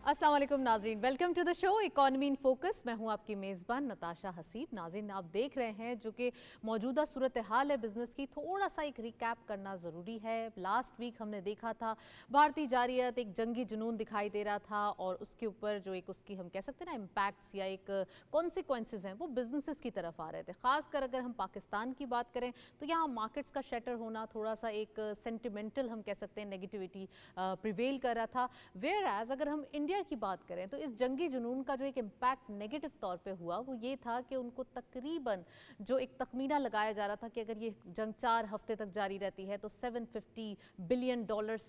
अस्सलाम वालेकुम नाज़रीन, welcome to the show Economy in Focus. मैं हूं आपकी मेज़बान नताशा हसीब। नाज़रीन, आप देख रहे हैं जो कि मौजूदा सूरत हाल है बिज़नेस की, थोड़ा सा एक रिकैप करना ज़रूरी है। लास्ट वीक हमने देखा था भारतीय जारियत एक जंगी जुनून दिखाई दे रहा था और उसके ऊपर जो एक उसकी हम कह सकते हैं ना इम्पैक्ट्स या एक कॉन्सिक्वेंसेज हैं वो बिजनेसेस की तरफ आ रहे थे। ख़ासकर अगर हम पाकिस्तान की बात करें तो यहाँ मार्केट्स का शटर होना थोड़ा सा एक सेंटिमेंटल हम कह सकते हैं नेगेटिविटी प्रिवेल कर रहा था। वेयर एज अगर हम इंडिया की बात करें तो इस जंगी जुनून का जो एक इम्पैक्ट नेगेटिव तौर पे हुआ वो ये था कि उनको तकरीबन जो एक तखमीना लगाया जा रहा था कि अगर ये जंग 4 हफ्ते तक जारी रहती है तो $750 बिलियन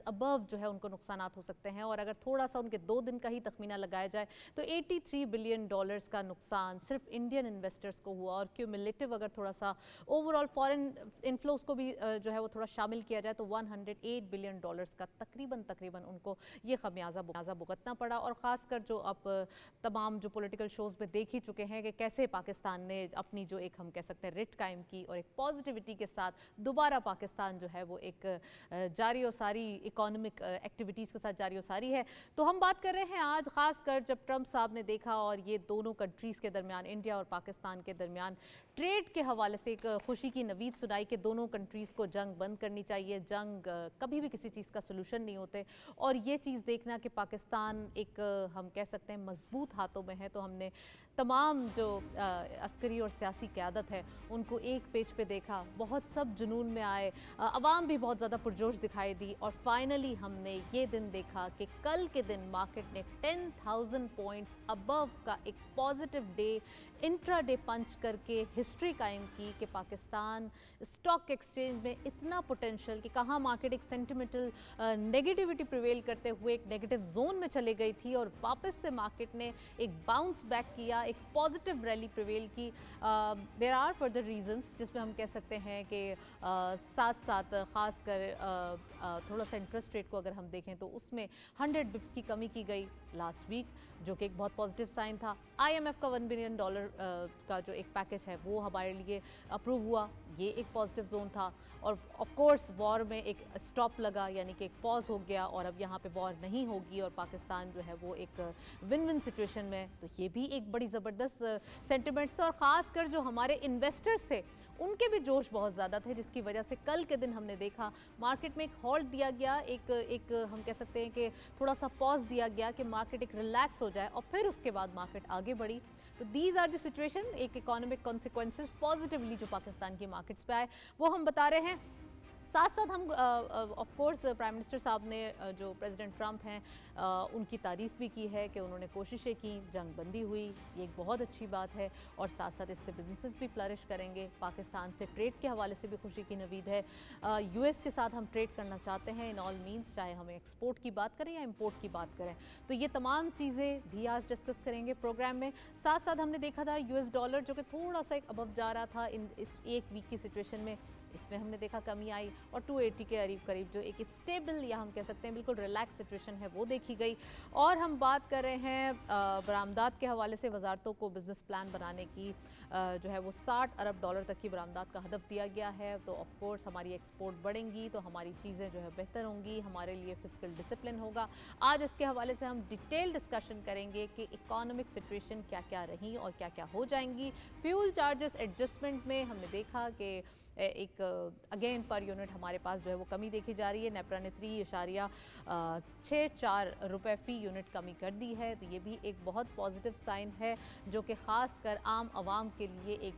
अबव जो है उनको नुकसानात हो सकते हैं। और अगर थोड़ा सा उनके 2 दिन का ही तखमीना लगाया जाए तो $83 बिलियन का नुकसान सिर्फ इंडियन इन्वेस्टर्स को हुआ। और क्यूमुलेटिव अगर थोड़ा सा ओवरऑल फॉरेन इन्फ्लोज को भी जो है वो थोड़ा शामिल किया जाए तो $108 बिलियन का तकरीबन उनको ये खमियाजा भुगतना पड़ा। और ख़ासकर जो अब तमाम जो पॉलिटिकल शोज़ में देख ही चुके हैं कि कैसे पाकिस्तान ने अपनी जो एक हम कह सकते हैं रिट कायम की और एक पॉजिटिविटी के साथ दोबारा पाकिस्तान जो है वो एक जारी और सारी इकोनॉमिक एक्टिविटीज़ के साथ जारी और सारी है। तो हम बात कर रहे हैं आज ख़ासकर जब ट्रंप साहब ने देखा और ये दोनों कंट्रीज़ के दरमियान इंडिया और पाकिस्तान के दरमियान ट्रेड के हवाले से एक खुशी की नवीद सुनाई कि दोनों कंट्रीज़ को जंग बंद करनी चाहिए। जंग कभी भी किसी चीज़ का सोल्यूशन नहीं होते और ये चीज़ देखना कि पाकिस्तान एक हम कह सकते हैं मजबूत हाथों में है। तो हमने तमाम जो अस्करी और सियासी क़यादत है उनको एक पेज पे देखा, बहुत सब जुनून में आए, अवाम भी बहुत ज़्यादा पुरजोश दिखाई दी और फाइनली हमने ये दिन देखा कि कल के दिन मार्केट ने 10,000 पॉइंट्स अबव का एक पॉजिटिव डे इंट्राडे पंच करके हिस्ट्री कायम की कि पाकिस्तान स्टॉक एक्सचेंज में इतना पोटेंशियल कि कहाँ मार्केट एक सेंटिमेंटल नेगेटिविटी प्रिवेल करते हुए एक नेगेटिव जोन में चले गई थी और वापस से मार्केट ने एक बाउंस बैक किया, एक पॉजिटिव रैली प्रिवेल की। देयर आर फर्दर रीजंस जिसमें हम कह सकते हैं कि साथ साथ ख़ासकर थोड़ा सा इंटरेस्ट रेट को अगर हम देखें तो उसमें 100 बिप्स की कमी की गई लास्ट वीक, जो कि एक बहुत पॉजिटिव साइन था। IMF का $1 बिलियन का जो एक पैकेज है वो हमारे लिए अप्रूव हुआ, ये एक पॉजिटिव जोन था। और ऑफ कोर्स वॉर में एक स्टॉप लगा, यानी कि एक पॉज हो गया और अब यहाँ पे वॉर नहीं होगी और पाकिस्तान जो है वो एक विन विन सिचुएशन में। तो ये भी एक बड़ी ज़बरदस्त सेंटिमेंट्स और ख़ासकर जो हमारे इन्वेस्टर्स थे उनके भी जोश बहुत ज़्यादा थे, जिसकी वजह से कल के दिन हमने देखा मार्केट में एक हॉल्ट दिया गया, एक हम कह सकते हैं कि थोड़ा सा पॉज दिया गया कि मार्केट एक रिलैक्स हो जाए और फिर उसके बाद मार्केट आगे बढ़ी। तो दीज आर द सिचुएशन, एक इकोनॉमिक कॉन्सिक्वेंसेस पॉजिटिवली जो पाकिस्तान की मार्केट्स पे आए वो हम बता रहे हैं। साथ साथ हम ऑफ कोर्स प्राइम मिनिस्टर साहब ने जो प्रेसिडेंट ट्रंप हैं उनकी तारीफ़ भी की है कि उन्होंने कोशिशें की, जंग बंदी हुई, ये एक बहुत अच्छी बात है। और साथ साथ इससे बिजनेसेस भी फ्लरिश करेंगे। पाकिस्तान से ट्रेड के हवाले से भी खुशी की नवीद है। US के साथ हम ट्रेड करना चाहते हैं इन ऑल मीन्स, चाहे हमें एक्सपोर्ट की बात करें या इम्पोर्ट की बात करें। तो ये तमाम चीज़ें भी आज डिस्कस करेंगे प्रोग्राम में। साथ साथ हमने देखा था US डॉलर जो कि थोड़ा सा एक अबव जा रहा था इस एक वीक की सिचुएशन में, इसमें हमने देखा कमी आई और 280 के करीब जो एक स्टेबल या हम कह सकते हैं बिल्कुल रिलैक्स सिचुएशन है वो देखी गई। और हम बात कर रहे हैं बरामदात के हवाले से। वजारतों को बिजनेस प्लान बनाने की जो है वो $60 अरब तक की बरामदात का हदफ दिया गया है। तो ऑफ कोर्स हमारी एक्सपोर्ट बढ़ेंगी तो हमारी चीज़ें जो है बेहतर होंगी, हमारे लिए फिस्कल डिसिप्लिन होगा। आज इसके हवाले से हम डिटेल डिस्कशन करेंगे कि इकोनॉमिक सिचुएशन क्या क्या रही और क्या क्या हो जाएंगी। फ्यूल चार्जेस एडजस्टमेंट में हमने देखा कि एक अगेन पर यूनिट हमारे पास जो है वो कमी देखी जा रही है। नेपरा ने 3.64 रुपये फ़ी यूनिट कमी कर दी है। तो ये भी एक बहुत पॉजिटिव साइन है जो कि ख़ास कर आम आवाम के लिए एक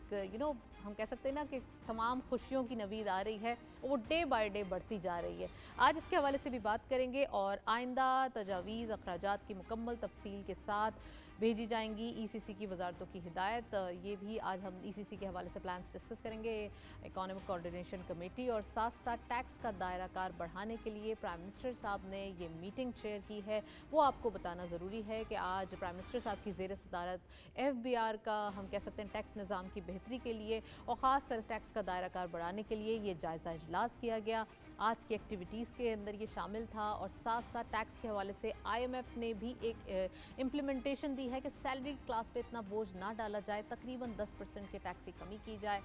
हम कह सकते हैं ना कि तमाम खुशियों की नवीद आ रही है और वो डे बाय डे बढ़ती जा रही है। आज इसके हवाले से भी बात करेंगे और आइंदा तजावीज़ अखराजात की मुकम्मल तफसील के साथ भेजी जाएंगी। ECC की वजारतों की हिदायत, ये भी आज हम ECC के हवाले से प्लान्स डिस्कस करेंगे। इकोनॉमिक कोऑर्डिनेशन कमेटी और साथ साथ टैक्स का दायरा कार बढ़ाने के लिए प्राइम मिनिस्टर साहब ने ये मीटिंग चेयर की है, वो आपको बताना ज़रूरी है कि आज प्राइम मिनिस्टर साहब की ज़ेर सदारत FBR का हम कह सकते हैं टैक्स निज़ाम की बेहतरी के लिए और ख़ासकर टैक्स का दायरा कार बढ़ाने के लिए ये जायज़ा इजलास किया गया। आज की एक्टिविटीज़ के अंदर ये शामिल था और साथ साथ टैक्स के हवाले से IMF ने भी एक इम्प्लीमेंटेशन दी है कि सैलरी क्लास पे इतना बोझ ना डाला जाए, तकरीबन 10% के टैक्स की कमी की जाए।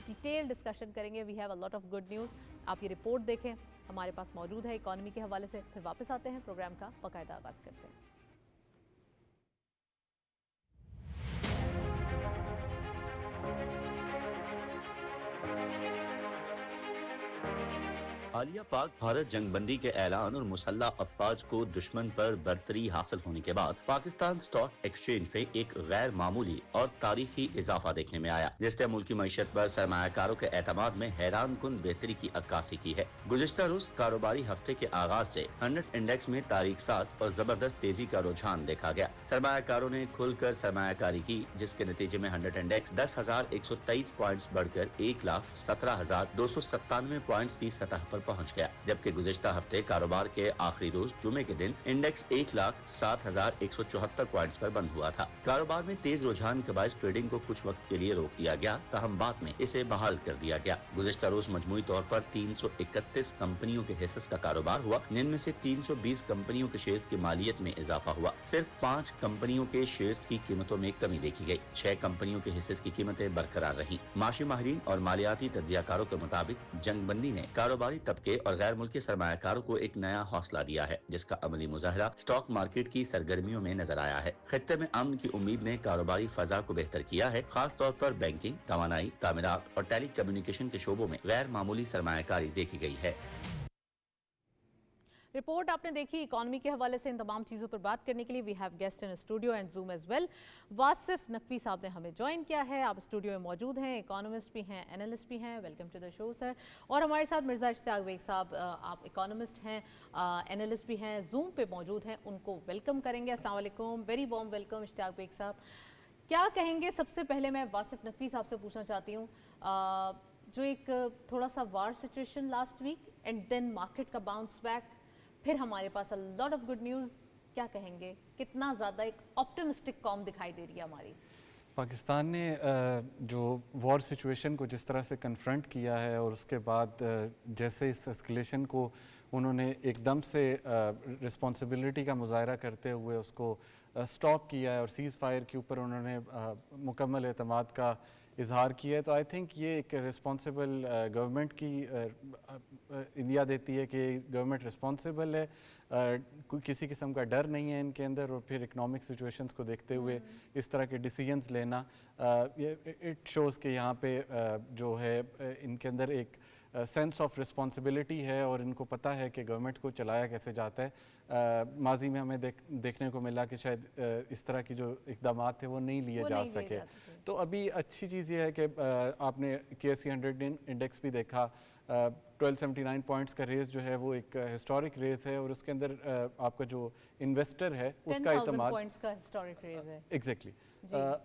डिटेल डिस्कशन करेंगे। We have a lot of good news. आप ये रिपोर्ट देखें, हमारे पास मौजूद है इकॉनमी के हवाले से। फिर वापस आते हैं, प्रोग्राम का बाकायदा आगाज़ करते हैं। हालिया पाक भारत जंगबंदी के ऐलान और मुसल्ला अफवाज को दुश्मन पर बरतरी हासिल होने के बाद पाकिस्तान स्टॉक एक्सचेंज पे एक गैर मामूली और तारीखी इजाफा देखने में आया, जिसने मुल्की मईशत पर सरमायाकारों के एतमाद में हैरान कुन बेहतरी की अक्कासी की है। गुज़िश्ता रोज कारोबारी हफ्ते के आगाज से 100 इंडेक्स में तारीख साज और जबरदस्त तेजी का रुझान देखा गया। सरमायाकारों ने खुलकर सरमायाकारी की, जिसके नतीजे में 100 इंडेक्स 10,123 पॉइंट्स बढ़कर 1,17,297 पॉइंट्स की सतह पर पहुंच गया, जबकि गुज़िश्ता हफ्ते कारोबार के आखिरी रोज जुमे के दिन इंडेक्स 1,07,174 पॉइंट्स पर बंद हुआ था। कारोबार में तेज रुझान के बायस ट्रेडिंग को कुछ वक्त के लिए रोक दिया गया, ताहम बाद में इसे बहाल कर दिया गया। गुज़िश्ता रोज मजमूई तौर पर 331 कंपनियों के हिस्से का कारोबार हुआ, जिनमें से 320 कंपनियों के शेयर्स की मालियत में इजाफा हुआ। सिर्फ 5 कंपनियों के शेयर्स की कीमतों में कमी देखी गई। 6 कंपनियों के हिस्से की कीमतें बरकरार रही। माशी माहिरीन और मालियाती तज्जियाकारों के मुताबिक जंगबंदी ने कारोबारी तबके और गैर मुल्की सरमायाकारों को एक नया हौसला दिया है, जिसका अमली मुजाहरा स्टॉक मार्केट की सरगर्मियों में नजर आया है। खित्ते में अमन की उम्मीद ने कारोबारी फजा को बेहतर किया है, खास तौर पर बैंकिंग, तवानाई, तामीरात और टेली कम्युनिकेशन के शोबों में गैर मामूली सरमायाकारी देखी गई है। रिपोर्ट आपने देखी। इकोनॉमी के हवाले से इन तमाम चीज़ों पर बात करने के लिए we have guest in studio and Zoom as well. Wasif Naqvi साहब ने हमें ज्वाइन किया है। आप स्टूडियो में मौजूद हैं, इकोनॉमिस्ट भी हैं, एनालिस्ट भी हैं। Welcome to the show sir. और हमारे साथ मिर्ज़ा इश्तियाक बेग साहब, आप इकोनॉमिस्ट हैं, एनालिस्ट भी हैं, जूम पे मौजूद हैं, उनको वेलकम करेंगे। अस्सलाम वालेकुम, very warm welcome Ishtiaq Baig साहब। क्या कहेंगे? सबसे पहले मैं वासिफ नकवी साहब से पूछना चाहती हूँ, जो एक थोड़ा सा war situation last week end then market का बाउंस बैक, फिर हमारे पास a lot of good news, क्या कहेंगे? कितना ज़्यादा एक ऑप्टिमिस्टिक कॉम दिखाई दे रही है हमारी? पाकिस्तान ने जो वॉर सिचुएशन को जिस तरह से कन्फ्रंट किया है और उसके बाद जैसे इस एस्केलेशन को उन्होंने एकदम से रिस्पॉन्सिबिलिटी का मुजाहरा करते हुए उसको स्टॉप किया है और सीज़ फायर के ऊपर उन्होंने मुकम्मल एतमाद का इजहार किया है, तो आई थिंक ये एक रिस्पॉन्सिबल गवर्नमेंट की इंडिया देती है कि गवर्नमेंट रिस्पॉन्सिबल है, किसी किस्म का डर नहीं है इनके अंदर, और फिर इकोनॉमिक सिचुएशंस को देखते हुए इस तरह के डिसीजंस लेना, इट शोज़ कि यहाँ पे जो है इनके अंदर एक सेंस ऑफ रिस्पॉन्सिबिलिटी है और इनको पता है कि गवर्नमेंट को चलाया कैसे जाता है। माजी में हमें देखने को मिला कि शायद इस तरह की जो इकदाम थे वो नहीं लिए जा सके। तो अभी अच्छी चीज़ ये है कि आपने KSE 100 इंडेक्स भी देखा, 1279 पॉइंट्स का रेस जो है वो एक हिस्टोरिक रेस है, और उसके अंदर आपका जो इन्वेस्टर है उसका इत्मीनान पॉइंट्स का हिस्टोरिक रेस है। एग्जैक्टली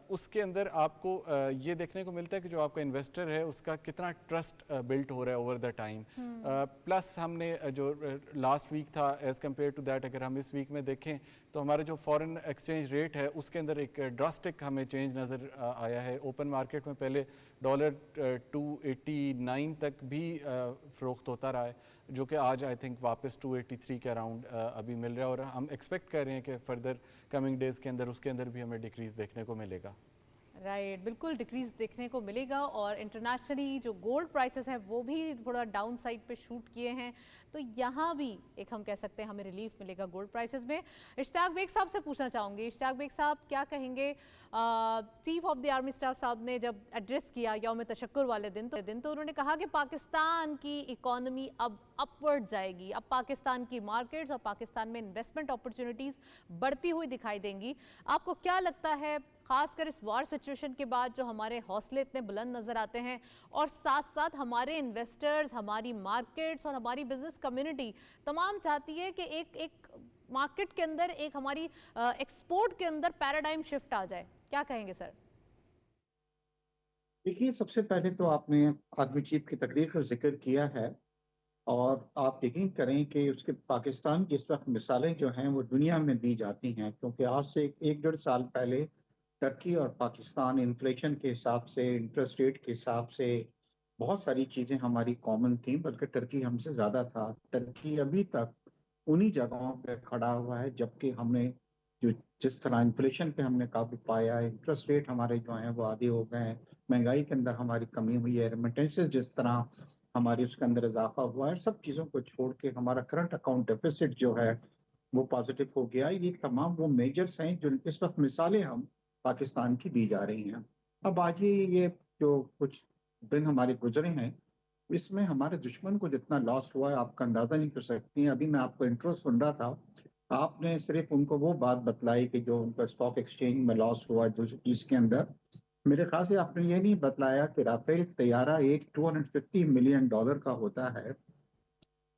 उसके अंदर आपको ये देखने को मिलता है कि जो आपका इन्वेस्टर है उसका कितना ट्रस्ट बिल्ट हो रहा है ओवर द टाइम। प्लस हमने जो लास्ट वीक था एज़ कम्पेयर टू दैट, अगर हम इस वीक में देखें तो हमारे जो फॉरेन एक्सचेंज रेट है उसके अंदर एक ड्रास्टिक हमें चेंज नज़र आया है। ओपन मार्केट में पहले डॉलर 289 तक भी फ़रोख्त होता रहा है, जो कि आज आई थिंक वापस 283 के अराउंड अभी मिल रहा है, और हम एक्सपेक्ट कर रहे हैं कि फर्दर कमिंग डेज़ के अंदर उसके अंदर भी हमें डिक्रीज़ देखने को मिलेगा। राइट, बिल्कुल डिक्रीज देखने को मिलेगा। और इंटरनेशनली जो गोल्ड प्राइसेस हैं वो भी थोड़ा डाउन साइड पे शूट किए हैं, तो यहाँ भी एक हम कह सकते हैं हमें रिलीफ मिलेगा गोल्ड प्राइसेस में। इश्तियाक बेग साहब से पूछना चाहूँगी, इश्तियाक बेग साहब क्या कहेंगे? Chief of the army staff साहब ने जब एड्रेस किया यौम तशक्कुर वाले दिन तो उन्होंने कहा कि पाकिस्तान की इकॉनमी अब अपवर्ड जाएगी, अब पाकिस्तान की मार्केट्स और पाकिस्तान में इन्वेस्टमेंट अपॉर्चुनिटीज़ बढ़ती हुई दिखाई देंगी। आपको क्या लगता है, खासकर इस वार सिचुएशन के बाद जो हमारे हौसले इतने बुलंद नज़र आते हैं और साथ साथ हमारे इन्वेस्टर्स, हमारी मार्केट्स और हमारी बिजनेस कम्युनिटी तमाम चाहती है कि एक मार्केट के अंदर, एक हमारी एक्सपोर्ट के अंदर पैराडाइम शिफ्ट आ जाए, क्या कहेंगे सर? देखिए, सबसे पहले तो आपने आर्मी चीफ की तकरीर का जिक्र किया है, और आप यकीन करें कि उसके पाकिस्तान की इस वक्त मिसालें जो हैं वो दुनिया में दी जाती हैं, क्योंकि आज से एक डेढ़ साल पहले टर्की और पाकिस्तान इन्फ्लेशन के हिसाब से, इंटरेस्ट रेट के हिसाब से बहुत सारी चीज़ें हमारी कॉमन थी, बल्कि टर्की हमसे ज़्यादा था। टर्की अभी तक उन्हीं जगहों पे खड़ा हुआ है, जबकि हमने जो जिस तरह इन्फ्लेशन पे हमने काबू पाया, इंटरेस्ट रेट हमारे जो हैं वो आधे हो गए हैं, महंगाई के अंदर हमारी कमी हुई है, रेमिटेंसेस जिस तरह हमारी उसके अंदर इजाफा हुआ है, सब चीज़ों को छोड़ के हमारा करंट अकाउंट डेफिसिट जो है वो पॉजिटिव हो गया। ये तमाम वो मेजर्स हैं जो इस वक्त मिसालें हम पाकिस्तान की दी जा रही हैं। अब आज ये जो कुछ दिन हमारे गुजरे हैं, इसमें हमारे दुश्मन को जितना लॉस हुआ है आपका अंदाजा नहीं कर सकती हैं। अभी मैं आपको इंट्रो सुन रहा था, आपने सिर्फ उनको वो बात बतलाई कि जो उनका स्टॉक एक्सचेंज में लॉस हुआ 230 के अंदर। मेरे ख्याल से आपने ये नहीं बतलाया कि राफेल तैयारा एक $250 मिलियन का होता है।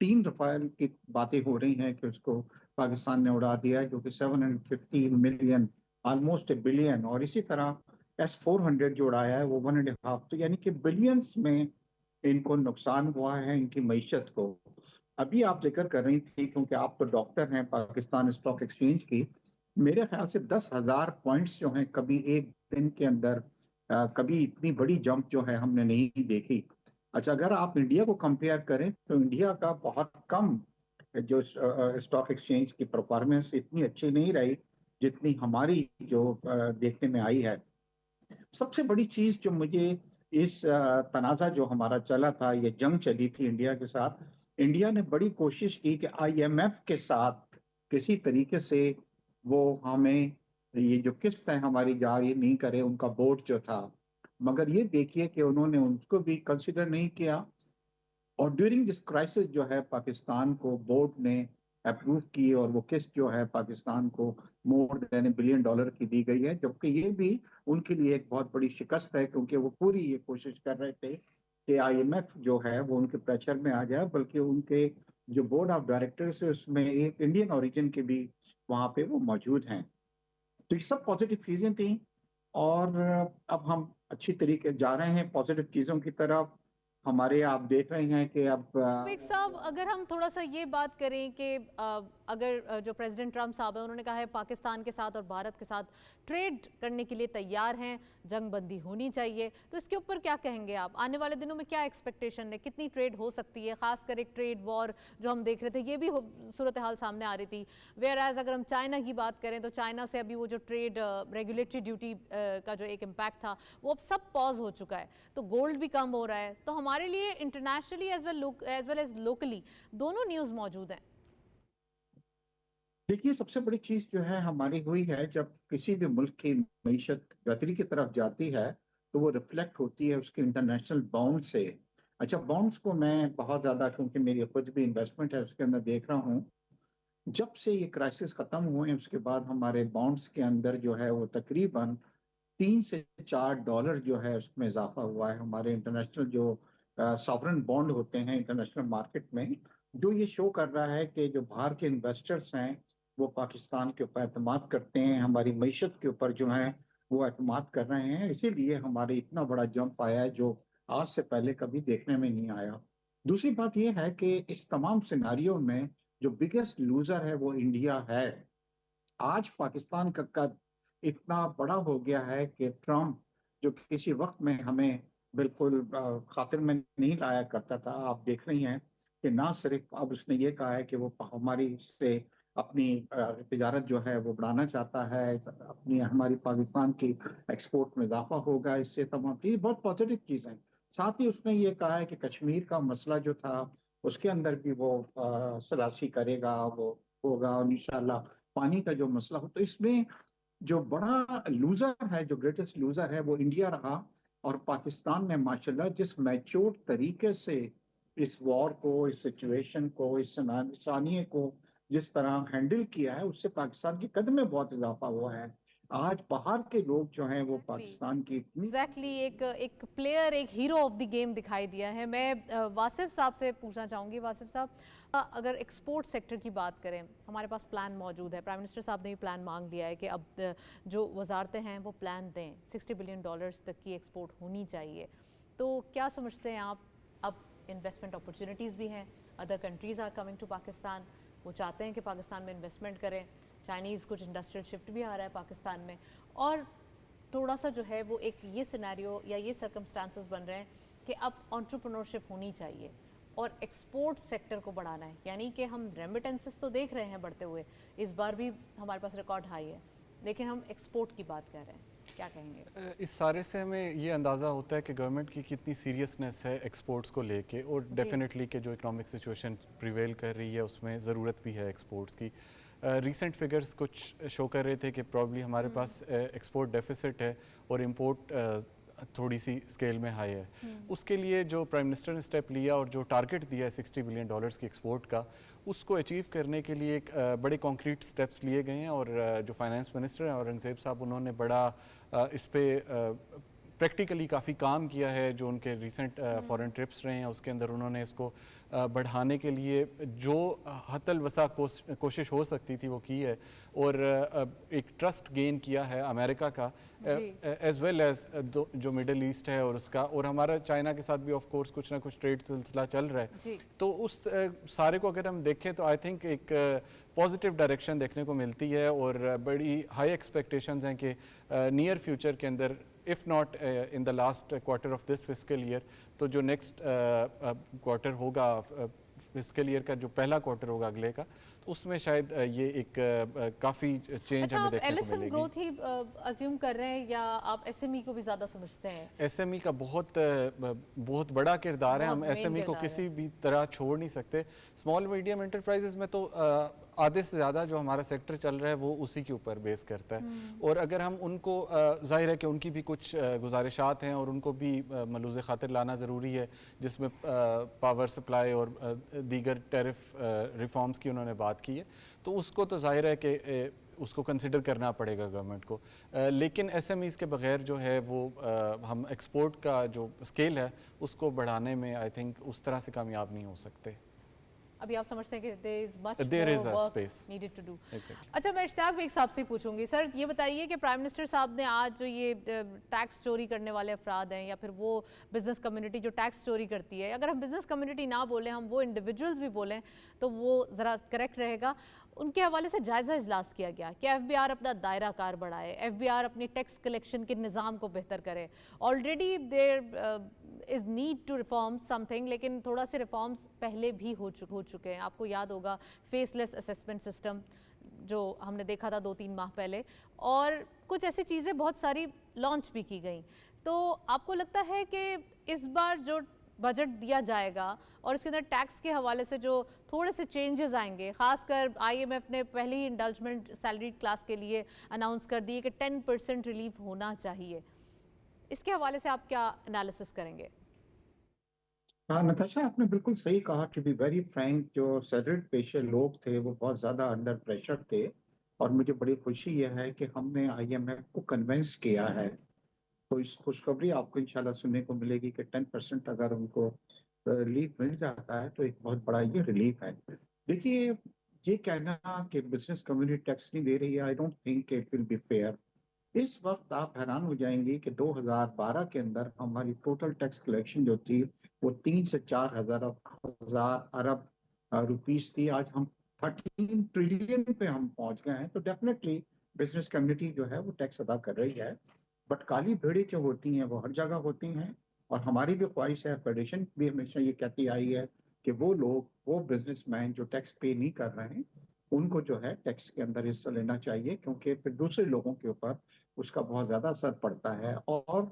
3 रफाल की बातें हो रही हैं कि उसको पाकिस्तान ने उड़ा दिया है, जो कि 750 मिलियन, ऑलमोस्ट $1 बिलियन। और इसी तरह S-400 जो उड़ाया है वो 1.5, तो यानी कि बिलियंस में इनको नुकसान हुआ है इनकी मईशत को। अभी आप जिक्र कर रही थी, क्योंकि आप तो डॉक्टर हैं पाकिस्तान स्टॉक एक्सचेंज की, मेरे ख्याल से 10,000 पॉइंट्स जो हैं कभी एक दिन के अंदर कभी इतनी बड़ी जंप जो है हमने नहीं देखी। अच्छा, अगर आप इंडिया को कंपेयर करें तो इंडिया का बहुत कम जो स्टॉक एक्सचेंज की परफॉर्मेंस इतनी अच्छी नहीं रही जितनी हमारी जो देखने में आई है। सबसे बड़ी चीज जो मुझे इस तनाज़ा जो हमारा चला था, ये जंग चली थी इंडिया के साथ, इंडिया ने बड़ी कोशिश की कि IMF के साथ किसी तरीके से वो हमें ये जो किस्त है हमारी जारी नहीं करे, उनका बोर्ड जो था। मगर ये देखिए कि उन्होंने उसको भी कंसिडर नहीं किया, और ड्यूरिंग दिस क्राइसिस जो है पाकिस्तान को बोर्ड ने अप्रूव की, और वो किस्त जो है पाकिस्तान को मोर देन $1 बिलियन की दी गई है, जबकि ये भी उनके लिए एक बहुत बड़ी शिकस्त है, क्योंकि वो पूरी ये कोशिश कर रहे थे कि IMF जो है वो उनके प्रेशर में आ जाए, बल्कि उनके जो बोर्ड ऑफ डायरेक्टर्स है उसमें एक इंडियन ओरिजिन के भी वहाँ पे वो मौजूद हैं। तो ये सब पॉजिटिव चीजें थी, और अब हम अच्छी तरीके जा रहे हैं पॉजिटिव चीजों की तरफ। हमारे आप देख रहे हैं कि अब विवेक साहब, अगर हम थोड़ा सा ये बात करें कि अगर जो प्रेसिडेंट ट्रम्प साहब हैं उन्होंने कहा है पाकिस्तान के साथ और भारत के साथ ट्रेड करने के लिए तैयार हैं, जंग बंदी होनी चाहिए, तो इसके ऊपर क्या कहेंगे आप? आने वाले दिनों में क्या एक्सपेक्टेशन है, कितनी ट्रेड हो सकती है? खासकर एक ट्रेड वॉर जो हम देख रहे थे, ये भी सूरत हाल सामने आ रही थी। वेयर एज अगर हम चाइना की बात करें तो चाइना से अभी वो जो ट्रेड रेगुलेटरी ड्यूटी का जो एक इम्पैक्ट था वो अब सब पॉज हो चुका है, तो गोल्ड भी कम हो रहा है। तो हमारे लिए internationally as well as locally दोनों न्यूज़ मौजूद हैं। देखिए, सबसे बड़ी चीज जो है हमारी हुई है, जब किसी भी मुल्क की मीशत बेहतरी की तरफ जाती है तो वो रिफ्लेक्ट होती है उसके इंटरनेशनल बॉन्ड से। अच्छा, बॉन्ड्स को मैं बहुत ज्यादा, क्योंकि मेरी खुद भी इन्वेस्टमेंट है उसके अंदर, देख रहा हूँ। जब से ये क्राइसिस खत्म हुए उसके बाद हमारे बॉन्ड्स के अंदर जो है वो तकरीबन $3 से $4 जो है उसमें इजाफा हुआ है। हमारे इंटरनेशनल जो सॉवरेन बॉन्ड होते हैं इंटरनेशनल मार्केट में, जो ये शो कर रहा है कि जो बाहर के इन्वेस्टर्स हैं वो पाकिस्तान के ऊपर एतमाद करते हैं, हमारी मीशत के ऊपर जो है वो एतमाद कर रहे हैं। इसीलिए हमारे इतना बड़ा जंप आया है जो आज से पहले कभी देखने में नहीं आया। दूसरी बात यह है कि इस तमाम सिनारियों में जो बिगेस्ट लूजर है वो इंडिया है। आज पाकिस्तान का कद इतना बड़ा हो गया है कि ट्रम्प, जो किसी वक्त में हमें बिल्कुल खातिर में नहीं लाया करता था, आप देख रही हैं कि ना सिर्फ अब उसने ये कहा है कि वो हमारी से अपनी तिजारत जो है वो बढ़ाना चाहता है, अपनी हमारी पाकिस्तान की एक्सपोर्ट में इजाफा होगा, इससे तमाम चीज बहुत पॉजिटिव चीज़ है। साथ ही उसने ये कहा है कि कश्मीर का मसला जो था उसके अंदर भी वो सलासी करेगा, वो होगा, और इंशाल्लाह पानी का जो मसला हो। तो इसमें जो बड़ा लूजर है, जो ग्रेटेस्ट लूजर है वो इंडिया रहा। और पाकिस्तान ने माशाल्लाह जिस मैच्योर तरीके से इस वॉर को, इस सिचुएशन को, इस सानिए को जिस तरह हैंडल किया है, उससे पाकिस्तान की कद में बहुत इजाफा हुआ है। आज बाहर के लोग जो हैं वो पाकिस्तान की इतनी एग्जैक्टली एक प्लेयर, एक हीरो ऑफ द गेम दिखाई दिया है। मैं वासिफ साहब से पूछना चाहूँगी। वासिफ साहब, अगर एक्सपोर्ट सेक्टर की बात करें, हमारे पास प्लान मौजूद है, प्राइम मिनिस्टर साहब ने भी प्लान मांग लिया है कि अब जो वजारतें हैं वो प्लान दें, $60 बिलियन तक की एक्सपोर्ट होनी चाहिए। तो क्या समझते हैं आप? अब इन्वेस्टमेंट अपॉर्चुनिटीज़ भी हैं, other countries are coming to Pakistan, वो चाहते हैं कि पाकिस्तान में इन्वेस्टमेंट करें, चाइनीज़ कुछ इंडस्ट्रियल शिफ्ट भी आ रहा है पाकिस्तान में, और थोड़ा सा जो है वो एक ये सिनेरियो या ये सर्कमस्टांसेस बन रहे हैं कि अब एंटरप्रेन्योरशिप होनी चाहिए और एक्सपोर्ट सेक्टर को बढ़ाना है। यानी कि हम रेमिटेंसेस तो देख रहे हैं बढ़ते हुए, इस बार भी हमारे पास रिकॉर्ड हाई है, लेकिन हम एक्सपोर्ट की बात कर रहे हैं। क्या कहेंगे? इस सारे से हमें ये अंदाज़ा होता है कि गवर्नमेंट की कितनी सीरियसनेस है एक्सपोर्ट्स को लेके, और डेफिनेटली कि जो इकोनॉमिक सिचुएशन प्रिवेल कर रही है उसमें ज़रूरत भी है एक्सपोर्ट्स की। रीसेंट फिगर्स कुछ शो कर रहे थे कि प्रॉब्ली हमारे पास एक्सपोर्ट डेफिसिट है और इंपोर्ट थोड़ी सी स्केल में हाई है। उसके लिए जो प्राइम मिनिस्टर ने स्टेप लिया और जो टारगेट दिया है $60 बिलियन की एक्सपोर्ट का, उसको अचीव करने के लिए एक बड़े कॉन्क्रीट स्टेप्स लिए गए हैं। और जो फाइनेंस मिनिस्टर हैं औरंगजेब साहब, उन्होंने बड़ा इस पे प्रैक्टिकली काफ़ी काम किया है। जो उनके रिसेंट फॉरेन ट्रिप्स रहे हैं उसके अंदर उन्होंने इसको बढ़ाने के लिए जो हतल वसा कोशिश हो सकती थी वो की है। और एक ट्रस्ट गेन किया है अमेरिका का एज वेल एज जो मिडल ईस्ट है और उसका, और हमारा चाइना के साथ भी ऑफ कोर्स कुछ ना कुछ ट्रेड सिलसिला चल रहा है। तो उस सारे को अगर हम देखें तो आई थिंक एक पॉजिटिव डायरेक्शन देखने को मिलती है और बड़ी हाई एक्सपेक्टेशंस हैं कि नियर फ्यूचर के अंदर, if not in the last quarter of this fiscal year, तो जो नेक्स्ट क्वार्टर होगा फिस्कल ईयर का, जो पहला क्वार्टर होगा अगले का, तो उसमें शायद ये एक काफ़ी चेंज हमें देखने को मिलेगी। ग्रोथ ही अज्यूम कर रहे हैं या आप एसएमई को भी ज़्यादा समझते हैं? एसएमई का बहुत बड़ा किरदार है। हम एसएमई को किसी भी तरह छोड़ नहीं सकते। स्मॉल मीडियम एंटरप्राइजेस में तो आधे से ज़्यादा जो हमारा सेक्टर चल रहा है वो उसी के ऊपर बेस करता है। और अगर हम उनको, जाहिर है कि उनकी भी कुछ गुजारिशात हैं और उनको भी मलूज़ खातिर लाना ज़रूरी है, जिसमें पावर सप्लाई और दीगर टैरिफ रिफॉर्म्स की उन्होंने बात की है, तो उसको तो जाहिर है कि उसको कंसिडर करना पड़ेगा गवर्नमेंट को। लेकिन एसएमईज़ के बगैर जो है वो हम एक्सपोर्ट का जो स्केल है उसको बढ़ाने में आई थिंक उस तरह से कामयाब नहीं हो सकते। अभी आप समझते हैं कि there is much more work needed to do. अच्छा, मैं इश्तियाक बेग साहब से पूछूंगी। सर, ये बताइए कि प्राइम मिनिस्टर साहब ने आज जो ये टैक्स चोरी करने वाले अफराद हैं या फिर वो बिजनेस कम्युनिटी जो टैक्स चोरी करती है, अगर हम बिजनेस कम्युनिटी ना बोलें, हम वो इंडिविजुअल्स भी बोलें तो वो ज़रा करेक्ट रहेगा, उनके हवाले से जायज़ा इजलास किया गया कि एफबीआर अपना दायरा कार बढ़ाए, एफबीआर अपनी टैक्स कलेक्शन के निज़ाम को बेहतर करे। Already there is need to reform something, लेकिन थोड़ा से रिफॉर्म्स पहले भी हो चुके हैं। आपको याद होगा फेसलेस असेसमेंट सिस्टम जो हमने देखा था 2-3 माह पहले, और कुछ ऐसी चीज़ें बहुत सारी लॉन्च भी की गई। तो आपको लगता है कि इस बार जो बजट दिया जाएगा और इसके अंदर टैक्स के हवाले से जो थोड़े से चेंजेस आएंगे, खासकर आईएमएफ ने पहले ही इंडल्जमेंट सैलरी क्लास के लिए अनाउंस कर दिए कि 10% रिलीफ होना चाहिए, इसके हवाले से आप क्या एनालिसिस करेंगे? हाँ नताशा, आपने बिल्कुल सही कहा। टू बी वेरी फ्रैंक, जो सैलरीड पेशे लोग थे वो बहुत ज़्यादा अंडर प्रेशर थे, और मुझे बड़ी खुशी यह है कि हमने आईएमएफ को कन्विंस किया है। तो इस खुशखबरी आपको इंशाल्लाह सुनने को मिलेगी कि 10% अगर उनको रिलीफ मिल जाता है तो एक बहुत बड़ा ये रिलीफ है। देखिए, ये कहना कि बिजनेस कम्युनिटी टैक्स नहीं दे रही है, I don't think it will be fair. इस वक्त आप हैरान हो जाएंगे कि 2012 के अंदर हमारी टोटल टैक्स कलेक्शन जो थी वो 3 से 4 हजार अरब रुपीस थी। आज हम 13 ट्रिलियन पे हम पहुंच गए हैं। तो डेफिनेटली बिजनेस कम्युनिटी जो है वो टैक्स अदा कर रही है, बट काली भेड़ें जो होती हैं वो हर जगह होती हैं। और हमारी भी ख्वाहिश है, फेडरेशन भी हमेशा ये कहती आई है कि वो लोग, वो बिजनेसमैन जो टैक्स पे नहीं कर रहे हैं, उनको जो है टैक्स के अंदर हिस्सा लेना चाहिए, क्योंकि फिर दूसरे लोगों के ऊपर उसका बहुत ज्यादा असर पड़ता है। और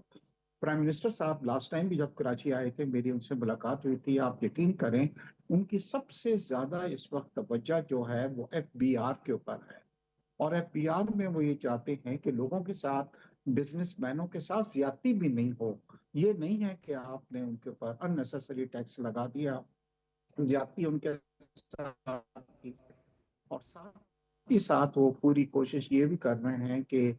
प्राइम मिनिस्टर साहब लास्ट टाइम भी जब कराची आए थे, मेरी उनसे मुलाकात हुई थी, आप यकीन करें उनकी सबसे ज्यादा इस वक्त तवज्जो जो है वो एफबीआर के ऊपर है। और एफबीआर में वो ये चाहते हैं कि लोगों के साथ, बिजनेसमैनों के साथ ज्यादती भी नहीं हो। ये नहीं है कि आपने उनके ऊपर अननेसेसरी टैक्स लगा दिया, ज्यादती उनके साथ की। और साथ ही साथ वो पूरी कोशिश ये भी कर रहे हैं कि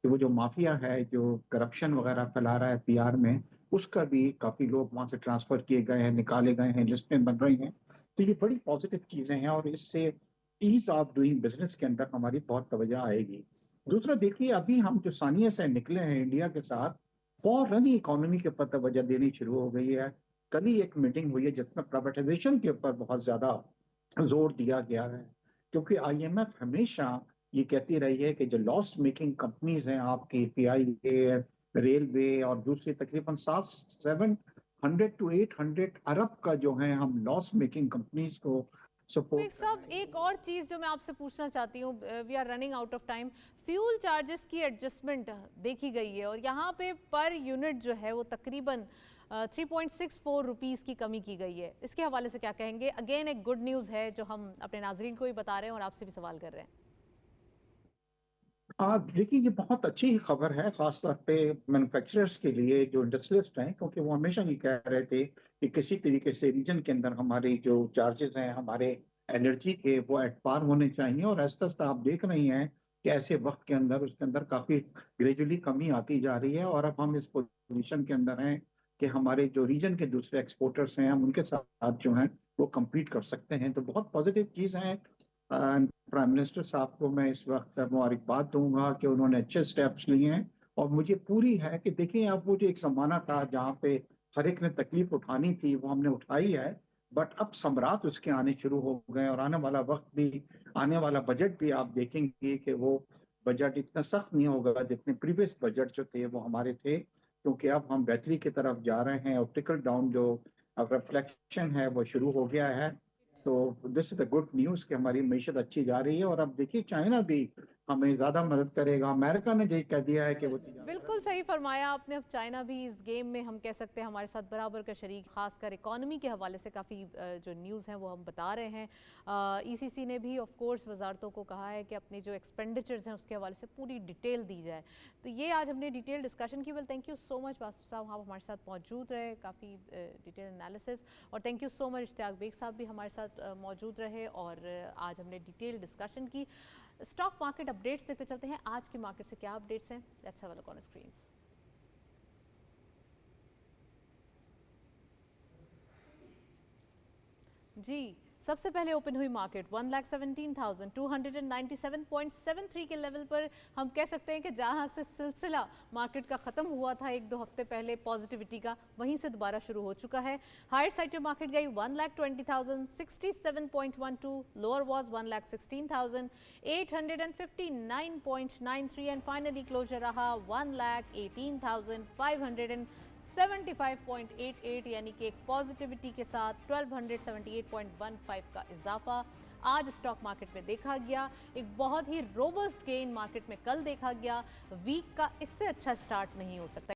वो जो माफिया है जो करप्शन वगैरह फैला रहा है पीआर में, उसका भी काफी लोग वहां से ट्रांसफर किए गए हैं, निकाले गए हैं, लिस्टें बन रही हैं। तो ये बड़ी पॉजिटिव चीजें हैं और इससे ईज ऑफ डूइंग बिजनेस के अंदर हमारी बहुत तवज्जो आएगी। दूसरा देखिए, अभी हम जो सानिया से निकले हैं इंडिया के साथ, फौरन ही इकोनॉमी के ऊपर तवज्जो देनी शुरू हो गई है। कल ही एक मीटिंग हुई है जिसमें प्राइवेटाइजेशन के ऊपर बहुत ज्यादा जोर दिया गया है, क्योंकि आईएमएफ हमेशा ये कहती रही है कि जो लॉस मेकिंग कंपनीज हैं आपकी, पीआईए, रेलवे और दूसरी, तकरीबन 700 to 800 अरब का जो है हम लॉस मेकिंग कंपनीज को सपोर्ट। सब एक और चीज़ जो मैं आपसे पूछना चाहती हूँ, we are running out of time, fuel charges की एडजस्टमेंट देखी गई है और यहाँ पे पर यूनिट जो है वो तकरीबन 3.64 रुपीज़ की कमी की गई है। इसके हवाले से क्या कहेंगे? अगेन एक गुड न्यूज़ है जो हम अपने नाजरीन को भी बता रहे हैं और आपसे भी सवाल कर रहे हैं। देखिए ये बहुत अच्छी खबर है, खास तौर पे मैन्युफैक्चरर्स के लिए जो इंडस्ट्रियलिस्ट हैं, क्योंकि वो हमेशा ये कह रहे थे कि किसी तरीके से रीजन के अंदर हमारी जो चार्जेस हैं हमारे एनर्जी के, वो एट पार होने चाहिए। और आहिस्ता आहिस्ता आप देख रहे हैं कि ऐसे वक्त के अंदर उसके अंदर काफी ग्रेजुअली कमी आती जा रही है, और अब हम इस पोजीशन के अंदर हैं कि हमारे जो रीजन के दूसरे एक्सपोर्टर्स हैं, हम उनके साथ जो हैं वो compete कर सकते हैं। तो बहुत पॉजिटिव चीज़ है। प्राइम मिनिस्टर साहब को मैं इस वक्त मुबारकबाद दूंगा कि उन्होंने अच्छे स्टेप्स लिए हैं। और मुझे पूरी है कि देखिए, अब वो जो एक जमाना था जहाँ पे हर एक ने तकलीफ उठानी थी, वो हमने उठाई है। बट अब सम्राट उसके आने शुरू हो गए, और आने वाला वक्त भी, आने वाला बजट भी आप देखेंगे कि वो बजट इतना सख्त नहीं होगा जितने प्रीवियस बजट जो थे वो हमारे थे, क्योंकि अब हम बेहतरी की तरफ जा रहे हैं और ट्रिकल डाउन जो रिफ्लेक्शन है वो शुरू हो गया है। तो this is the good news कि हमारी मीशत अच्छी जा रही है। और अब देखिए, चाइना भी हमें ज्यादा मदद करेगा। अमेरिका ने यही कह दिया है कि वो बिल्कुल सही फरमाया आपने। अब चाइना भी इस गेम में हम कह सकते हैं हमारे साथ बराबर का शरीक, खासकर इकोनॉमी के हवाले से काफ़ी जो न्यूज़ हैं वो हम बता रहे हैं। ईसीसी ने भी ऑफ कोर्स वजारतों को कहा है कि अपने जो एक्सपेंडिचर्स हैं उसके हवाले से पूरी डिटेल दी जाए। तो ये आज हमने डिटेल डिस्कशन की। Well, thank you so much Wasif साहब, आप हमारे साथ मौजूद रहे, काफ़ी डिटेल एनालिसिस। और thank you so much Ishtiaq Baig साहब भी हमारे साथ मौजूद रहे, और आज हमने डिटेल डिस्कशन की। स्टॉक मार्केट अपडेट्स देखते चलते हैं, आज की मार्केट से क्या अपडेट्स हैं। Let's have a look on screens. जी, सबसे पहले ओपन हुई मार्केट 1,17,297.73 के लेवल पर। हम कह सकते हैं कि जहां से सिलसिला मार्केट का ख़त्म हुआ था एक दो हफ्ते पहले पॉजिटिविटी का, वहीं से दोबारा शुरू हो चुका है। हायर साइड जो मार्केट गई 1,20,067.12, lower was 1,16,859.93 and finally closure रहा 1,18,575.88, यानी कि एक पॉजिटिविटी के साथ 1278.15 का इजाफा आज स्टॉक मार्केट में देखा गया। एक बहुत ही रोबस्ट गेन मार्केट में कल देखा गया। वीक का इससे अच्छा स्टार्ट नहीं हो सकता।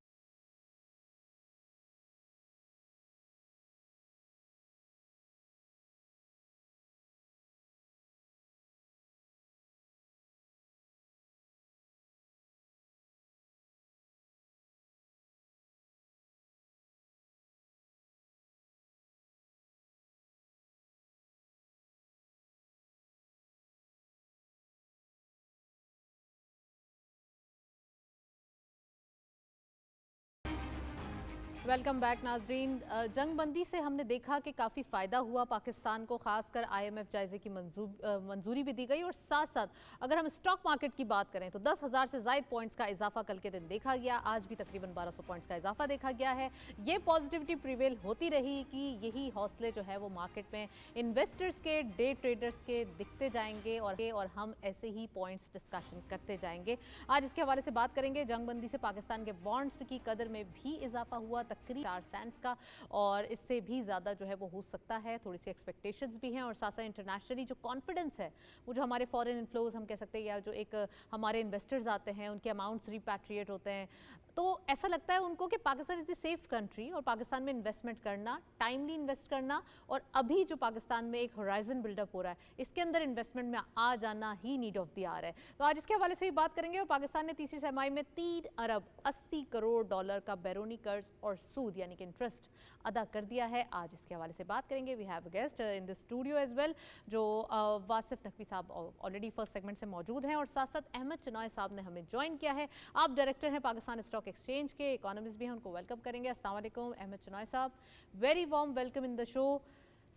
वेलकम बैक नाजरीन। जंगबंदी से हमने देखा कि काफ़ी फ़ायदा हुआ पाकिस्तान को, खासकर आईएमएफ जायज़े की मंजूरी भी दी गई। और साथ साथ अगर हम स्टॉक मार्केट की बात करें तो 10,000 से ज़ायद पॉइंट्स का इजाफा कल के दिन देखा गया। आज भी तकरीबन 1200 पॉइंट्स का इजाफा देखा गया है। ये पॉजिटिविटी प्रिवेल होती रही कि यही हौसले जो है वो मार्केट में इन्वेस्टर्स के, डे ट्रेडर्स के दिखते जाएंगे, और हम ऐसे ही पॉइंट्स डिस्कशन करते जाएंगे। आज इसके हवाले से बात करेंगे। जंगबंदी से पाकिस्तान के बॉन्ड्स की कदर में भी इजाफा हुआ, तकरीबन 4 सेंट्स का, और इससे भी ज़्यादा जो है वो हो सकता है। थोड़ी सी एक्सपेक्टेशंस भी हैं, और साथ साथ इंटरनेशनली जो कॉन्फिडेंस है, वो जो हमारे फॉरेन इन्फ्लोज हम कह सकते हैं, या जो एक हमारे इन्वेस्टर्स आते हैं उनके अमाउंट्स रिपैट्रिएट होते हैं, तो ऐसा लगता है उनको कि Pakistan is the safe country, और पाकिस्तान में इन्वेस्टमेंट करना, टाइमली इन्वेस्ट करना, और अभी जो पाकिस्तान में एक होराइजन बिल्डअप हो रहा है, इसके अंदर इन्वेस्टमेंट में आ जाना ही नीड ऑफ द आवर है। तो आज इसके हवाले से भी बात करेंगे। और पाकिस्तान ने तीसरी तिमाही में 3 अरब 80 करोड़ डॉलर का बैरूनी कर्ज और सूद यानी कि इंटरेस्ट अदा कर दिया है। आज इसके हवाले से बात करेंगे। We have a guest in the studio as well, जो वासिफ नकवी साहब ऑलरेडी फर्स्ट सेगमेंट से मौजूद हैं, और साथ साथ अहमद चनॉय साहब ने हमें ज्वाइन किया है। आप डायरेक्टर हैं पाकिस्तान स्टॉक एक्सचेंज के, इकोनॉमिस्ट भी हैं, उनको वेलकम करेंगे। अस्सलाम वालेकुम अहमद चनॉय साहब, very warm welcome in the show.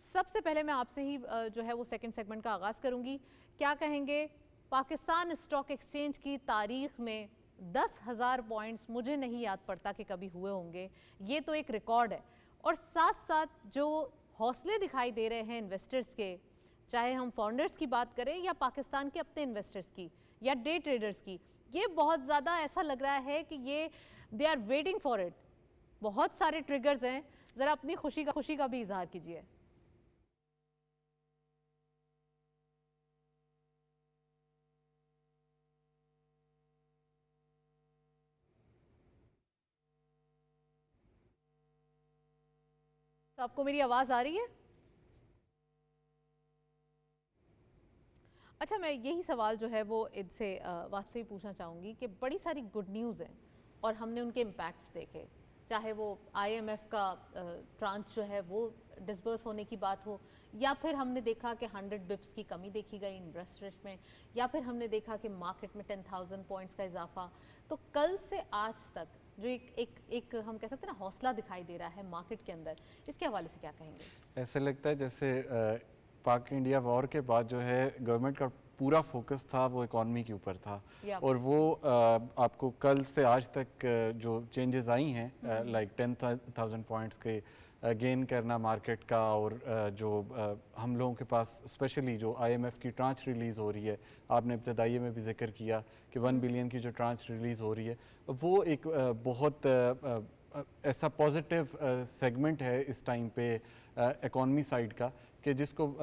सबसे पहले मैं आपसे ही जो है वो सेकंड सेगमेंट का आगाज़ करूंगी। क्या कहेंगे, पाकिस्तान स्टॉक एक्सचेंज की तारीख में 10,000 पॉइंट्स मुझे नहीं याद पड़ता कि कभी हुए होंगे। ये तो एक रिकॉर्ड है। और साथ साथ जो हौसले दिखाई दे रहे हैं इन्वेस्टर्स के, चाहे हम फाउंडर्स की बात करें या पाकिस्तान के अपने इन्वेस्टर्स की या डे ट्रेडर्स की, ये बहुत ज़्यादा ऐसा लग रहा है कि ये they are waiting for it. बहुत सारे ट्रिगर्स हैं, ज़रा अपनी खुशी का भी इजहार कीजिए। तो आपको मेरी आवाज़ आ रही है? अच्छा, मैं यही सवाल जो है वो इनसे आपसे ही पूछना चाहूँगी कि बड़ी सारी गुड न्यूज़ हैं और हमने उनके इम्पैक्ट्स देखे, चाहे वो आईएमएफ का ट्रांच जो है वो डिसबर्स होने की बात हो, या फिर हमने देखा कि 100 बिप्स की कमी देखी गई इंटरेस्ट रेट में, या फिर हमने देखा कि मार्केट में 10,000 पॉइंट्स का इजाफा। तो कल से आज तक जो एक हम कह सकते हैं ना हौसला दिखाई दे रहा है मार्केट के अंदर, इसके हवाले से क्या कहेंगे? ऐसे लगता है जैसे पाक इंडिया वॉर के बाद जो है गवर्नमेंट का पूरा फोकस था वो इकॉनमी के ऊपर था, और वो आपको कल से आज तक जो चेंजेस आई हैं लाइक 10,000 पॉइंट्स के गेन करना मार्केट का, और जो हम लोगों के पास स्पेशली जो आईएमएफ की ट्रांच रिलीज़ हो रही है, आपने इब्तदाई में भी जिक्र किया कि 1 बिलियन की जो ट्रांच रिलीज़ हो रही है, वो एक बहुत ऐसा पॉजिटिव सेगमेंट है इस टाइम पे इकॉनमी साइड का कि जिसको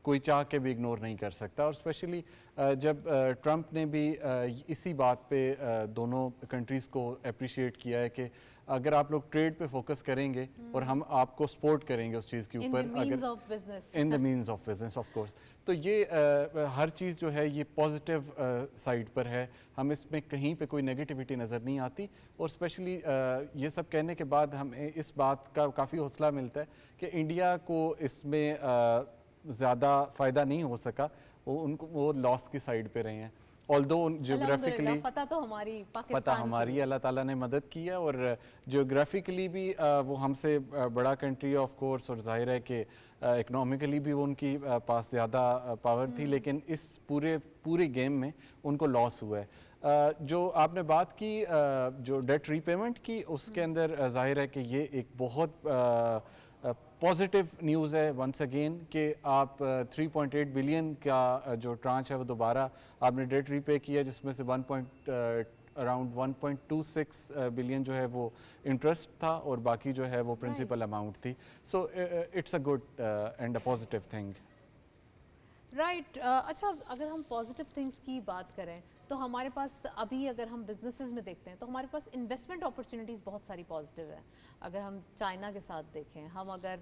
कोई चाह के भी इग्नोर नहीं कर सकता। और स्पेशली जब ट्रंप ने भी इसी बात पे दोनों कंट्रीज़ को अप्रिशिएट किया है कि अगर आप लोग ट्रेड पे फोकस करेंगे और हम आपको सपोर्ट करेंगे उस चीज़ के ऊपर, अगर in the means of business of course, तो ये हर चीज़ जो है ये पॉजिटिव साइड पर है, हम इसमें कहीं पे कोई नेगेटिविटी नज़र नहीं आती। और स्पेशली ये सब कहने के बाद हमें इस बात का काफ़ी हौसला मिलता है कि इंडिया को इसमें ज़्यादा फ़ायदा नहीं हो सका, वो लॉस की साइड पे रहे हैं। ऑल्दो जियोग्राफिकली फतह तो हमारी पाकिस्तान फतह हमारी, अल्लाह ताला ने मदद की है, और जियोग्राफिकली भी वो हमसे बड़ा कंट्री ऑफ कोर्स, और जाहिर है कि इकोनॉमिकली भी वो उनकी पास ज़्यादा पावर थी, लेकिन इस पूरे गेम में उनको लॉस हुआ है। जो आपने बात की जो डेट रीपेमेंट की, उसके अंदर जाहिर है कि ये एक बहुत पॉजिटिव न्यूज़ है वंस अगेन कि आप 3.8 बिलियन का जो ट्रांच है वो दोबारा आपने डेट रीपे किया, जिसमें से अराउंड 1.26 बिलियन जो है वो इंटरेस्ट था और बाकी जो है वो प्रिंसिपल अमाउंट थी। So it's a good and a positive thing. Right. अच्छा, अगर हम पॉजिटिव थिंग्स की बात करें तो हमारे पास अभी अगर हम बिजनेसेस में देखते हैं तो हमारे पास इन्वेस्टमेंट अपॉर्चुनिटीज़ बहुत सारी पॉजिटिव है। अगर हम चाइना के साथ देखें, हम अगर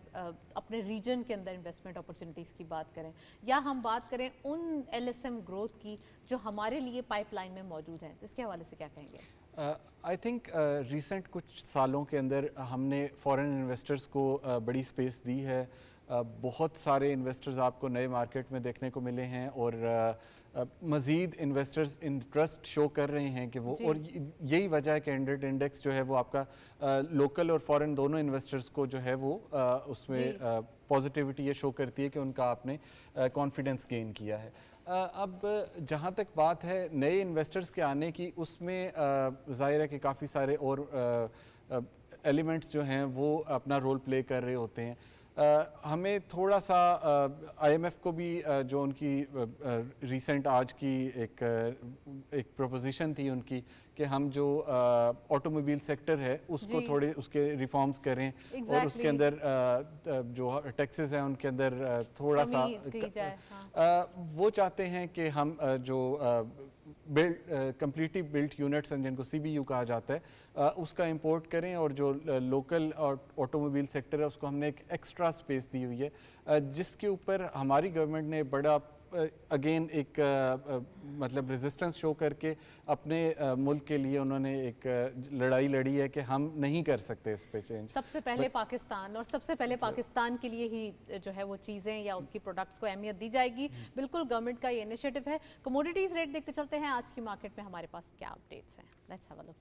अपने रीजन के अंदर इन्वेस्टमेंट अपॉर्चुनिटीज़ की बात करें, या हम बात करें उन एलएसएम ग्रोथ की जो हमारे लिए पाइपलाइन में मौजूद हैं, तो इसके हवाले से क्या कहेंगे? आई थिंक रिसेंट कुछ सालों के अंदर हमने फॉरेन इन्वेस्टर्स को बड़ी स्पेस दी है। बहुत सारे इन्वेस्टर्स आपको नए मार्केट में देखने को मिले हैं, और मज़ीद इन्वेस्टर्स इंटरेस्ट शो कर रहे हैं कि वो, और यही वजह है कि 100 इंडेक्स जो है वो आपका लोकल और फॉरेन दोनों इन्वेस्टर्स को जो है वो उसमें पॉजिटिविटी ये शो करती है कि उनका आपने कॉन्फिडेंस गेन किया है। अब जहाँ तक बात है नए इन्वेस्टर्स के आने की, उसमें ज़ाहिर है कि काफ़ी सारे और एलिमेंट्स जो हैं वो अपना रोल प्ले कर रहे होते हैं। हमें थोड़ा सा आईएमएफ को भी जो उनकी रीसेंट आज की एक प्रोपोजिशन थी उनकी कि हम जो ऑटोमोबाइल सेक्टर है उसको थोड़े उसके रिफॉर्म्स करें, और उसके अंदर जो टैक्सेस हैं उनके अंदर थोड़ा सा वो चाहते हैं कि हम जो कम्प्लीटली बिल्ट यूनिट्स हैं जिनको सीबीयू कहा जाता है उसका इंपोर्ट करें, और जो लोकल ऑटोमोबाइल सेक्टर है उसको हमने एक एक्स्ट्रा स्पेस दी हुई है, जिसके ऊपर हमारी गवर्नमेंट ने बड़ा अगेन एक मतलब रेजिस्टेंस शो करके अपने मुल्क के लिए उन्होंने एक लड़ाई लड़ी है कि हम नहीं कर सकते इस पे चेंज। सबसे पहले पाकिस्तान, और सबसे पहले पाकिस्तान के लिए ही जो है वो चीज़ें या उसकी प्रोडक्ट्स को अहमियत दी जाएगी। बिल्कुल गवर्नमेंट का ये इनिशिएटिव है। कमोडिटीज़ रेट देखते चलते हैं आज की मार्केट में हमारे पास क्या अपडेट्स हैं। Let's have a look.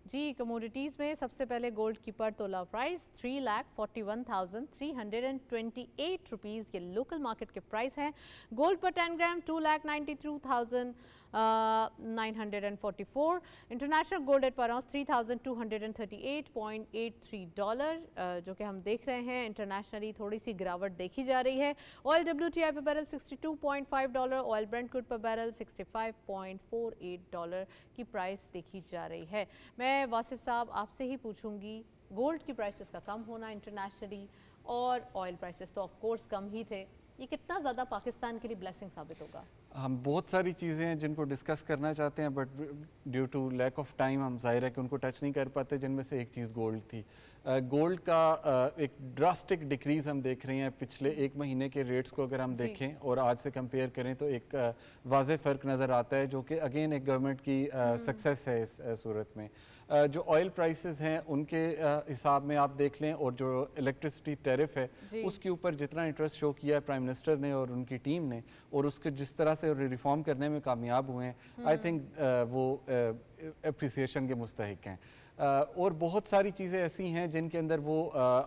जी, कमोडिटीज़ में सबसे पहले गोल्ड की पर तोला प्राइस 3,41,328 रुपीज़, ये लोकल मार्केट के प्राइस हैं। Gold per 10 gram 2,92,944। International gold at per ounce $3,238.83, जो कि हम देख रहे हैं इंटरनेशनली थोड़ी सी गिरावट देखी जा रही है। ऑयल WTI पर बैरल $62.5, ऑयल ब्रेंट क्रूड पर बैरल $65.48 की प्राइस देखी जा रही है। मैं वासिफ साहब आपसे ही पूछूंगी, गोल्ड की प्राइसेस का कम होना इंटरनेशनली और ऑयल प्राइसेस तो ऑफ कोर्स कम ही थे, ये कितना ज़्यादा पाकिस्तान के लिए ब्लेसिंग साबित होगा? हम बहुत सारी चीज़ें हैं जिनको डिस्कस करना चाहते हैं, but due to lack of time हम जाहिर है कि उनको टच नहीं कर पाते, जिनमें से एक चीज़ गोल्ड थी। गोल्ड का एक ड्रास्टिक डिक्रीज़ हम देख रहे हैं पिछले एक महीने के रेट्स को अगर हम देखें और आज से कंपेयर करें तो एक वाज़े फ़र्क नज़र आता है, जो कि अगेन एक गवर्नमेंट की सक्सेस है इस सूरत में। जो ऑयल प्राइसेस हैं उनके हिसाब में आप देख लें, और जो इलेक्ट्रिसिटी टैरिफ है उसके ऊपर जितना इंटरेस्ट शो किया है प्राइम मिनिस्टर ने और उनकी टीम ने, और उसके जिस तरह से रिफॉर्म करने में कामयाब हुए हैं, आई थिंक वो अप्रिसिएशन के मुस्तहिक हैं। और बहुत सारी चीज़ें ऐसी हैं जिनके अंदर वो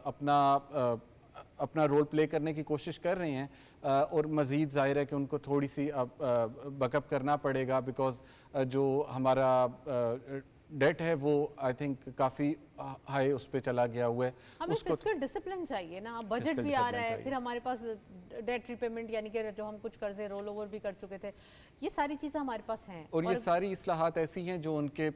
अपना रोल प्ले करने की कोशिश कर रहे हैं, और मज़ीद ज़ाहिर है कि उनको थोड़ी सी बकअप करना पड़ेगा, बिकॉज जो हमारा डेट है वो आई थिंक काफ़ी हाई उस पर चला गया हुआ है। हमें फिस्कल डिसिप्लिन चाहिए ना, बजट भी आ रहा है, फिर हमारे पास डेट रिपेमेंट यानी कि जो हम कुछ कर्जे रोल ओवर भी कर चुके थे, ये सारी चीज़ें हमारे पास हैं। और ये सारी इस्लाहात ऐसी हैं जो उनके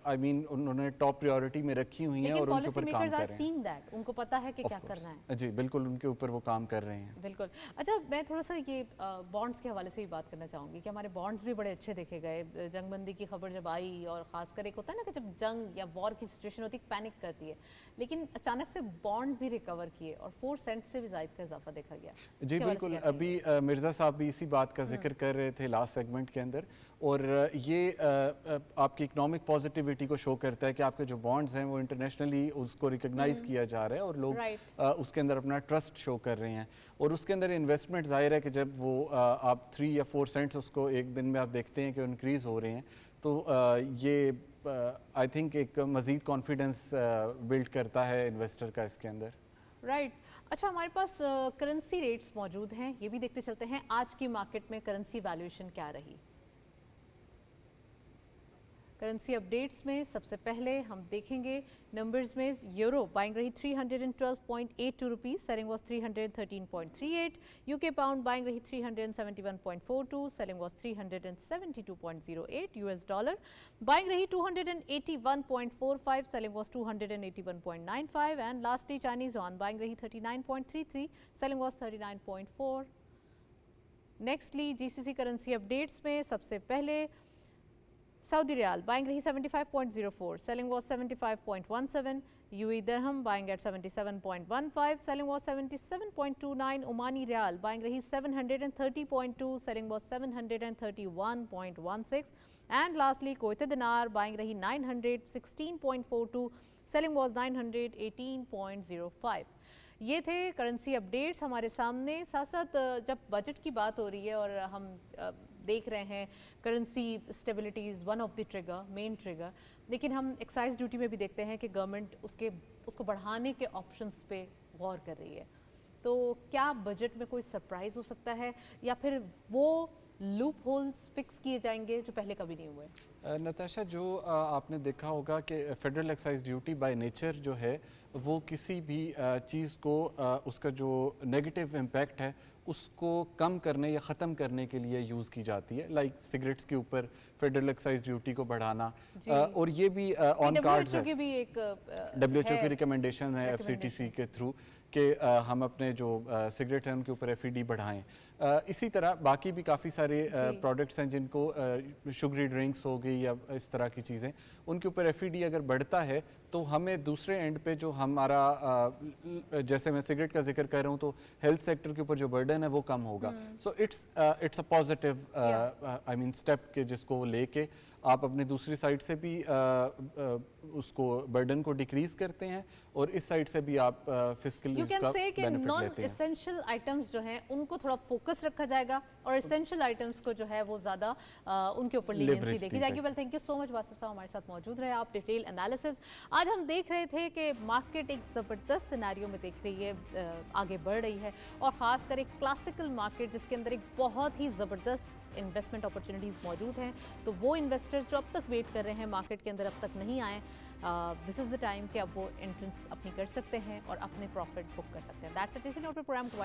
आई मीन उन्होंने टॉप प्रायोरिटी में रखी हुई हैं और उनके ऊपर काम कर रहे हैं। उनको पता है कि क्या करना है। जी बिल्कुल, उनके ऊपर वो काम कर रहे हैं। बिल्कुल। अच्छा, मैं थोड़ा सा ये बॉन्ड्स के हवाले से भी बात करना चाहूँगी कि हमारे बॉन्ड्स भी बड़े अच्छे देखे गए। जंगबंदी की खबर जब आई, और ख़ासकर एक होता है ना कि जब जंग या वॉर की सिचुएशन होती है, पैनिक करती है, लेकिन अचानक से बॉन्ड भी रिकवर किए और 4 सेंट से भी ज़ायद का इजाफा देखा गया। जी बिल्कुल, अभी मिर्ज़ा साहब भी इसी बात का जिक्र कर रहे थे लास्ट सेगमेंट के अंदर, और ये आपकी इकोनॉमिक पॉजिटिविटी को शो करता है कि आपके जो बॉन्ड्स हैं वो इंटरनेशनली उसको रिकग्नाइज किया जा रहा है, और लोग उसके अंदर अपना ट्रस्ट शो कर रहे हैं। और उसके अंदर इन्वेस्टमेंट ज़ाहिर है कि जब वो आप 3 या 4 सेंट्स उसको एक दिन में आप देखते हैं कि इंक्रीज़ हो रहे हैं, तो ये आई थिंक एक मज़ीद कॉन्फिडेंस बिल्ड करता है इन्वेस्टर का इसके अंदर। राइट। अच्छा, हमारे पास करेंसी रेट्स मौजूद हैं, ये भी देखते चलते हैं आज की मार्केट में करेंसी वैल्यूएशन क्या रही। करेंसी अपडेट्स में सबसे पहले हम देखेंगे नंबर्स में, यूरो बाइंग रही 312.82 rupees, selling was 313.38। UK pound buying रही 371.42, selling was 372.08। US dollar buying रही 281.45, selling was 281.95। And lastly Chinese yuan buying रही 39.33, selling was 39.4। Nextly GCC currency updates में सबसे पहले सऊदी रियाल बाइंग रही 75.04, selling was 75.17। UAE dirham buying at 77.15, selling was 77.29। Omani riyal buying रही 730.2, selling was 731.16। And lastly Kuwait dinar buying रही 916.42, selling was 918.05। ये थे currency updates हमारे सामने। साथ साथ जब बजट की बात हो रही है और हम देख रहे हैं currency stability is one of the trigger, main trigger, लेकिन हम एक्साइज ड्यूटी में भी देखते हैं कि गवर्नमेंट उसको बढ़ाने के ऑप्शंस पे गौर कर रही है। तो क्या बजट में कोई सरप्राइज़ हो सकता है, या फिर वो लूप होल्स फिक्स किए जाएंगे जो पहले कभी नहीं हुए? नताशा, जो आपने देखा होगा कि federal excise duty by nature जो है वो किसी भी चीज़ को उसका जो नेगेटिव इम्पैक्ट है उसको कम करने या ख़त्म करने के लिए यूज़ की जाती है। लाइक सिगरेट्स के ऊपर फेडरल एक्साइज ड्यूटी को बढ़ाना, और ये भी ऑन कार्ड है, WHO की रिकमेंडेशन है FCTC के थ्रू कि हम अपने जो सिगरेट हैं उनके ऊपर FED बढ़ाएं। इसी तरह बाकी भी काफ़ी सारे प्रोडक्ट्स हैं जिनको शुगरी ड्रिंक्स हो गई या इस तरह की चीज़ें, उनके ऊपर FED अगर बढ़ता है तो हमें दूसरे एंड पे जो हमारा जैसे मैं सिगरेट का जिक्र कर रहा हूँ तो हेल्थ सेक्टर के ऊपर जो बर्डन है वो कम होगा। So it's a positive I mean step के जिसको लेके आप अपनी दूसरी साइड से भी उसको बर्डन को डिक्रीज करते हैं और इस साइड से भी आप फिस्कल यू कैन से कि नॉन एसेंशियल आइटम्स जो हैं उनको थोड़ा फोकस रखा जाएगा और एसेंशियल आइटम्स को जो है वो ज़्यादा उनके ऊपर लीनियंसी देखी जाएगी। Well, thank you so much Wasif साहब, हमारे साथ मौजूद रहे आप, डिटेल एनालिसिस। आज हम देख रहे थे कि मार्केट एक ज़बरदस्त सिनेरियो में देख रही है, आगे बढ़ रही है, और ख़ासकर एक क्लासिकल मार्केट जिसके अंदर एक बहुत ही ज़बरदस्त इन्वेस्टमेंट अपॉर्चुनिटीज़ मौजूद हैं। तो वो इन्वेस्टर्स जो अब तक वेट कर रहे हैं मार्केट के अंदर, अब तक नहीं आए, दिस इज़ द टाइम कि अब वो एंट्रेंस अपनी कर सकते हैं और अपने प्रॉफिट बुक कर सकते हैं। That's it. इसी नोट पे प्रोग्राम को